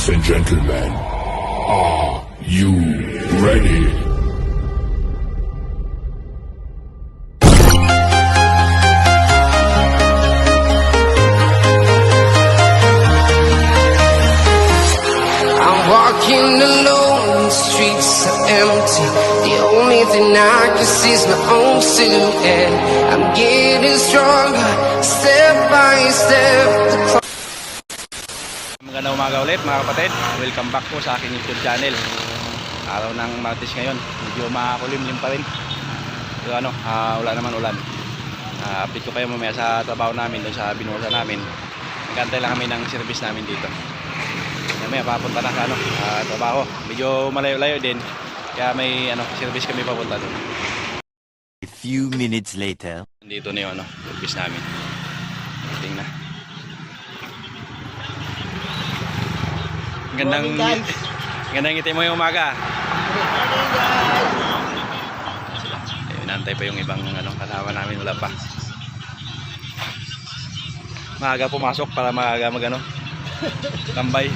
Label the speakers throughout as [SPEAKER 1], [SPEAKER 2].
[SPEAKER 1] Ladies and gentlemen, are you ready?
[SPEAKER 2] I'm walking alone, the streets are empty. The only thing I can see is my own silhouette. I'm getting stronger, step by step.
[SPEAKER 3] Magandang umaga ulit mga kapatid. Welcome back po sa aking YouTube channel. Araw ng Martes ngayon. Medyo makulimlim pa rin. Pero wala naman ulan. Update ko kayo mamaya sa trabaho namin, doon sa binuhusan namin. Nagantay lang kami ng service namin dito. Mamaya papunta na sa trabaho. Medyo malayo-layo din. Kaya may service kami papunta doon.
[SPEAKER 4] A few minutes later.
[SPEAKER 3] Dito na yung service namin. Tingnan. Gandang ngiti mo yung umaga. Ayun, nantay pa yung ibang kasama namin, wala pa. Maaga pumasok para maaga tambay.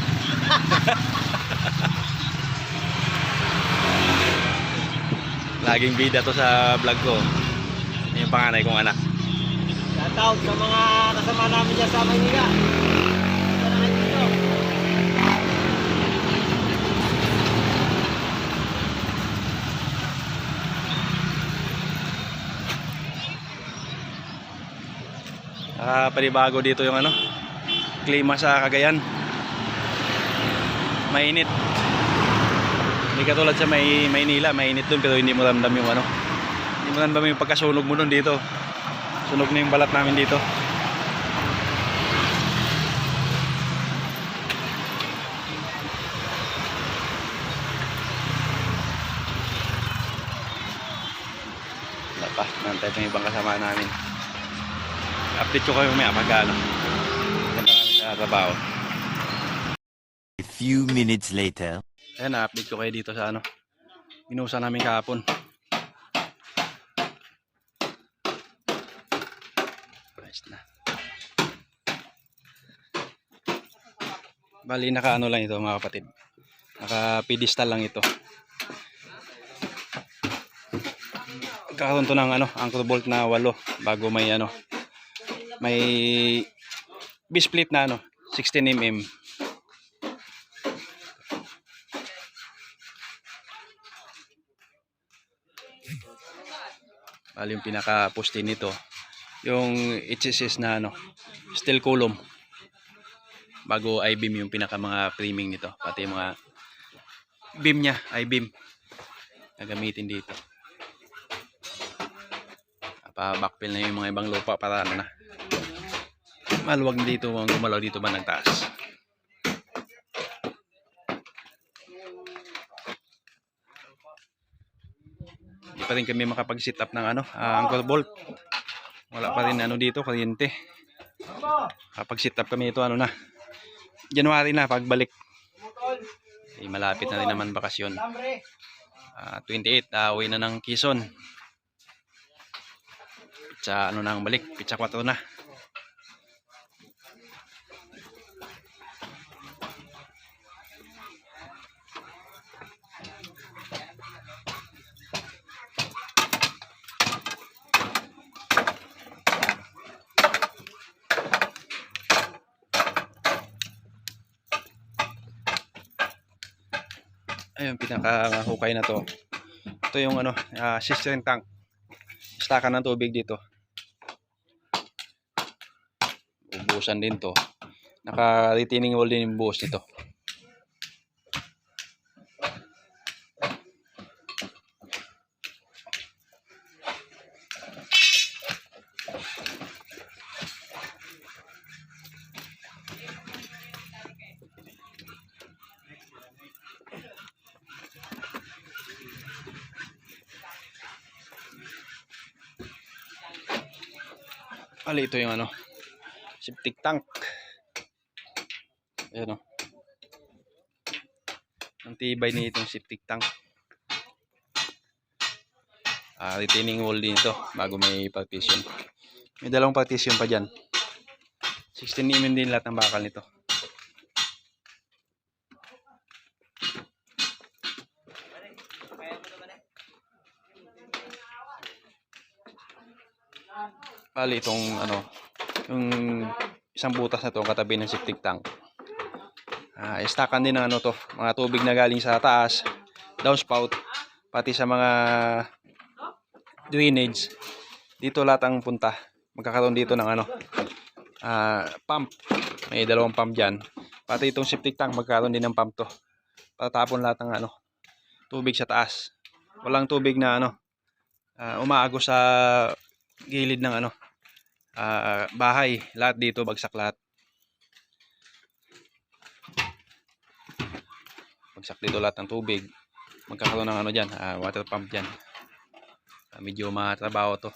[SPEAKER 3] Laging bida to sa vlog ko. Yung panganay kong anak.
[SPEAKER 5] Shoutout sa mga kasama namin dyan sa Maynila.
[SPEAKER 3] Panibago dito yung klima sa Cagayan. Mainit. Hindi katulad sa Maynila, mainit doon pero hindi mo ramdam yung hindi mo ramdam yung pagkasunog mo doon dito. Sunog na yung balat namin dito. Wala pa, nantay yung ibang kasama namin. Update ko kayo mamaya pagka punta namin sa trabaho.
[SPEAKER 4] A few minutes later.
[SPEAKER 3] Ayan, na-update ko kayo dito sa binuhusan namin kahapon. Nice na. Bali naka lang ito mga kapatid. Naka pedestal lang ito. Kakaroon to ng anchor bolt na 8 bago may may B-split na 16mm. Bali yung pinaka-poste nito yung HSS na steel column, bago I-beam yung pinaka mga framing nito, pati yung mga beam nya, I-beam gagamitin dito. Pa-backfill na yung mga ibang lupa para maluwag dito, gumalaw dito ba ng taas. Hindi pa rin kami makapag-sit up ng anchor bolt. Wala pa rin dito, kuryente. Kapag sit up kami ito January na pagbalik. Malapit na rin naman bakasyon. 28 uwi na ng Quezon. Pitsa nang balik, pitsa 4 na. Ayun, pinaka-hukay na to. Ito yung cistern tank. Stakan ng tubig dito. Ubusan din to. Naka-retaining wall din yung buhos nito. Ali, ito yung septic tank. Ayan ang tibay nito yung septic tank. Retaining wall din ito bago may partition. May dalawang partition pa dyan. 16mm din lahat ng bakal nito. Bali itong ano, yung isang butas na to katabi ng septic tank. Stakan din ng ano to, mga tubig na galing sa taas, downspout, pati sa mga drainage. Dito lahat ang punta. Magkakaroon dito ng ano, pump. May dalawang pump dyan. Pati itong septic tank magkakaroon din ng pump to. Tatapon lahat ng ano, tubig sa taas. Walang tubig na ano, umaagos sa gilid ng ano, bahay. Lahat dito bagsak lahat. Bagsak dito lahat ng tubig. Magkakaroon ng ano dyan, water pump dyan. Medyo matrabaho to.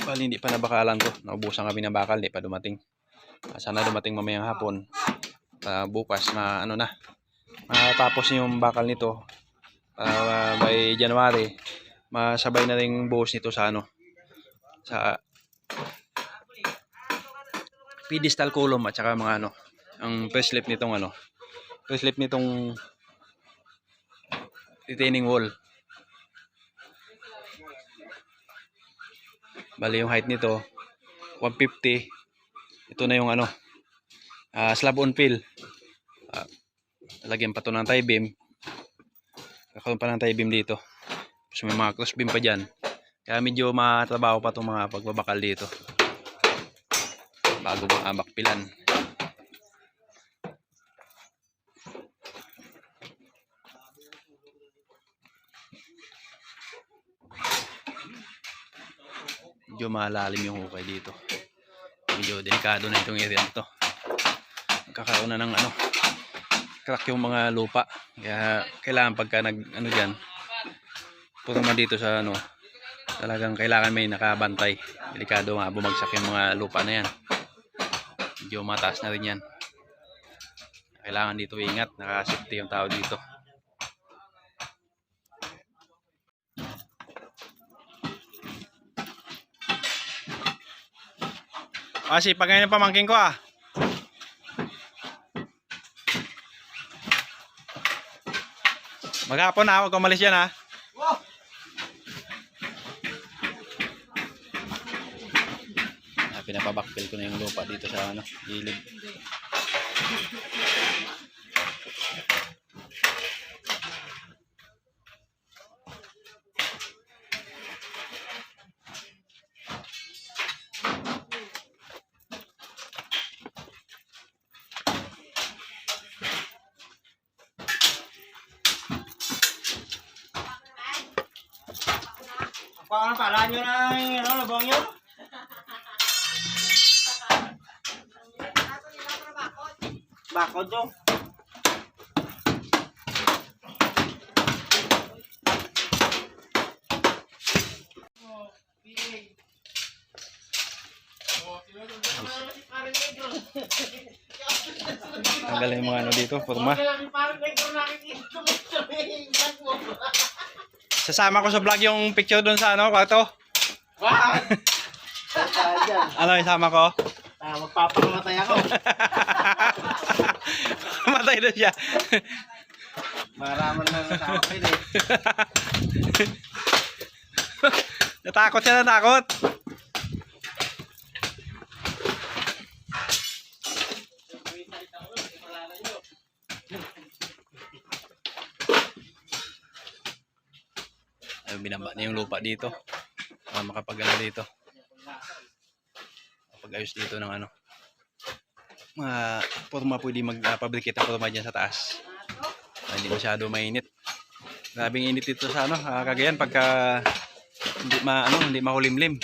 [SPEAKER 3] Bali hindi pa nabakalan to. Naubusan kami ng bakal, hindi pa dumating. Sana dumating mamayang hapon. Bukas na ano na. Matapos yung bakal nito. By January, masabay na ring buhos nito sa ano. Sa pedestal column at saka mga ano. Ang press slip nitong ano. Press slip nitong retaining wall. Bali yung height nito 150. Ito na yung ano, slab on fill. Lagyan pa to ng tie beam. Kakaroon pa ng tie beam dito. Tapos may mga cross beam pa dyan. Kaya medyo matrabaho pa itong mga pagbabakal dito bago bakpilan. Medyo malalim yung hukay dito. Medyo delikado na itong area nito. Magkakaroon na ng ano, crack yung mga lupa. Kaya kailangan pagka nag ano diyan, puro man dito sa ano, talagang kailangan may nakabantay. Delikado nga bumagsak yung mga lupa na yan. Medyo mataas na rin yan. Kailangan dito ingat, naka-safety yung tao dito. Kasi pag ngayon pamangking ko maghapon huwag kang umalis yan pinapabakpil ko na yung lupa dito sa ano, gilid.
[SPEAKER 5] Paano pala nyo na yung ano, labang nyo? Bakod nyo.
[SPEAKER 3] Tanggalin yung mga ano dito, forma. Sasama ko sa vlog yung picture doon sa ano, kwarto.
[SPEAKER 5] Wow!
[SPEAKER 3] Ano, isama ko?
[SPEAKER 5] Magpapakamatay ako.
[SPEAKER 3] Matay na siya.
[SPEAKER 5] Maraman lang sa akin eh.
[SPEAKER 3] Natakot siya, natakot. Ay, binaba na yung lupa dito. Makapagano dito. Pag-ayos dito ng ano. Forma pwede mag-fabricate ng forma dyan sa taas. Hindi masyado mainit. Grabing init dito sa ano, Cagayan pagka hindi makulimlim.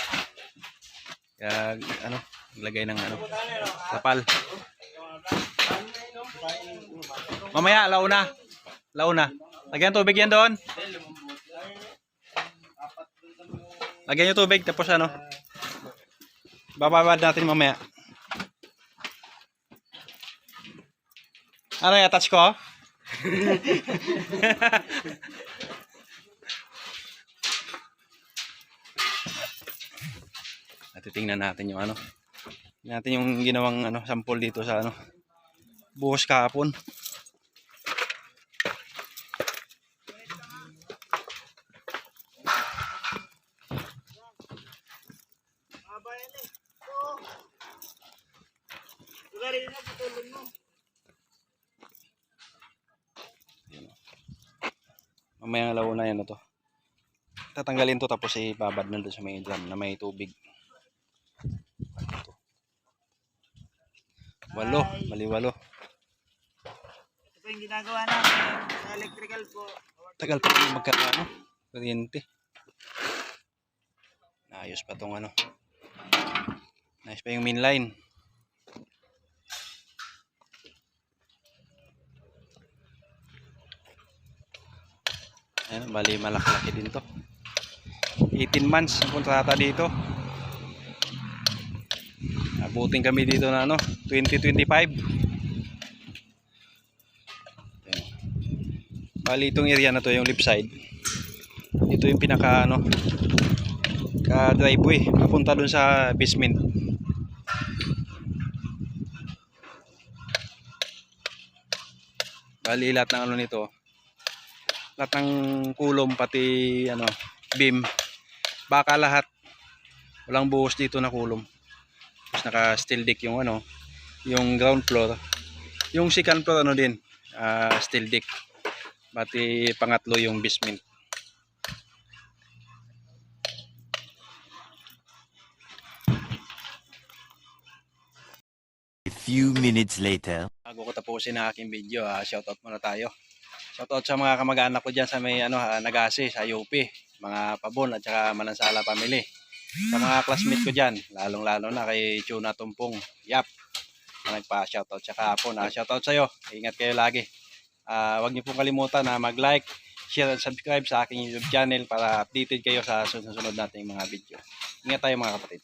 [SPEAKER 3] Kaya ano, lagay ng ano, tapal. Mamaya launa. Lagyan tubig yan doon. Lagyan yung tubig tapos ano. Bababad natin mamaya. Ano yung attach ko? Titingnan natin yung ano. Natin yung ginawang ano sample dito sa ano. Buhos kahapon.
[SPEAKER 5] rin na, putulin mo.
[SPEAKER 3] Mamaya alaw na yan to. Tatanggalin to tapos ibabad na doon sa may drum na may tubig. Ito. 8, mali 8.
[SPEAKER 5] Ito po yung ginagawa namin sa electrical po.
[SPEAKER 3] Tagal pa rin magkakaano. Kuryente. Naayos pa tong ano. Naayos pa yung main line. Ayan, bali malaki-laki din to. 18 months ang kontrata dito. Abutin kami dito na ano, 2025. Ayan. Bali itong area na to yung left side. Ito yung pinaka ano, ka driveway papunta dun sa basement. Bali lahat ng ano nito, lahat ng kulom pati ano beam, baka lahat, walang buhos dito na kulom. Tapos naka steel deck yung ano, yung ground floor, yung second floor ano din, steel deck, pati pangatlo yung basement.
[SPEAKER 4] A few minutes later.
[SPEAKER 3] Bago ko tapusin ang aking video, shoutout muna tayo. Shoutout sa mga kamag-anak ko dyan sa may ano, Nagasi, sa UP, mga Pabon at saka Manansala family. Sa mga classmate ko dyan, lalong-lalo na kay Chuna Tumpong, Yap, na nagpa-shoutout sa kahapon. Shoutout sa'yo, ingat kayo lagi. Huwag niyo pong kalimutan na mag-like, share at subscribe sa aking YouTube channel para updated kayo sa sunod-sunod nating mga video. Ingat tayo mga kapatid.